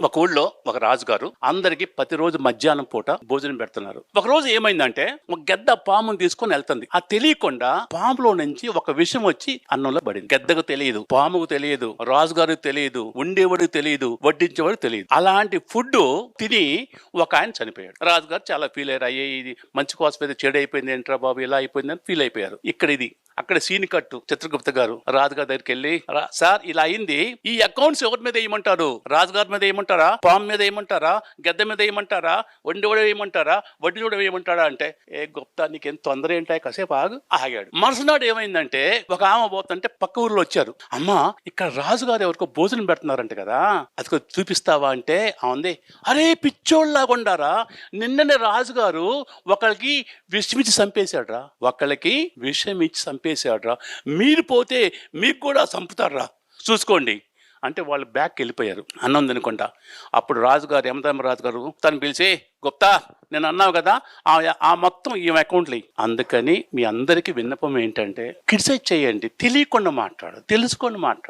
ఒక ఊళ్ళో ఒక రాజుగారు అందరికి ప్రతిరోజు మధ్యాహ్నం పూట భోజనం పెడుతున్నారు. ఒక రోజు ఏమైందంటే ఒక గెద్ద పామును తీసుకొని వెళ్తుంది. ఆ తెలియకుండా పాములో నుంచి ఒక విషం వచ్చి అన్నంలో పడింది. గెద్దకు తెలియదు, పాముకు తెలియదు, రాజుగారికి తెలియదు, ఉండేవాడికి తెలియదు, వడ్డించేవాడికి తెలియదు. అలాంటి ఫుడ్ తిని ఒక ఆయన చనిపోయాడు. రాజుగారు చాలా ఫీల్ అయ్యారు. అయ్యే ఇది మంచి కోసం అయితే చెడు అయిపోయింది ఏంట్రా బాబు, ఇలా అయిపోయింది అని ఫీల్ అయిపోయారు. అక్కడ సీని కట్టు చిత్రగుప్త గారు రాజుగారి దగ్గరికి వెళ్ళి, సార్ ఇలా అయింది, ఈ అకౌంట్స్ ఎవరి మీద వేయమంటారు? రాజుగారి మీద వేయమంటారా, పాము మీద వేయమంటారా, గద్ద మీద వేయమంటారా, వండివాడు వేయమంటారా, వడ్డీ కూడా వేయమంటారా అంటే, ఏ గుప్తా నీకు ఎంత తొందర ఏంటాయి, కాసేపు ఆగాడు. మరుసనాడు ఏమైందంటే ఒక ఆమె పోతుంటే పక్క ఊర్లో వచ్చారు. అమ్మా ఇక్కడ రాజుగారు ఎవరికో భోజనం పెడుతున్నారంట కదా, అది చూపిస్తావా అంటే ఉంది. అరే పిచ్చోళ్ళలాగా ఉండారా, నిన్ననే రాజుగారు ఒకళ్ళకి విషమిచ్చి చంపేశాడ్రా, ఒకళ్ళకి విషమిచ్చి చంపేశాడ్రా, మీరు పోతే మీకు కూడా చంపుతారా, చూసుకోండి అంటే వాళ్ళు బ్యాక్ వెళ్ళిపోయారు అన్నం తినకుండా. అప్పుడు రాజుగారు యమధర్మరాజు గారు తను పిలిచి, గుప్తా నేను అన్నావు కదా ఆ మొత్తం ఈ అకౌంట్లు. అందుకని మీ అందరికీ విన్నపం ఏంటంటే క్రిటిసైజ్ చేయండి, తెలియకుండా మాట్లాడు, తెలుసుకొని మాట్లాడు.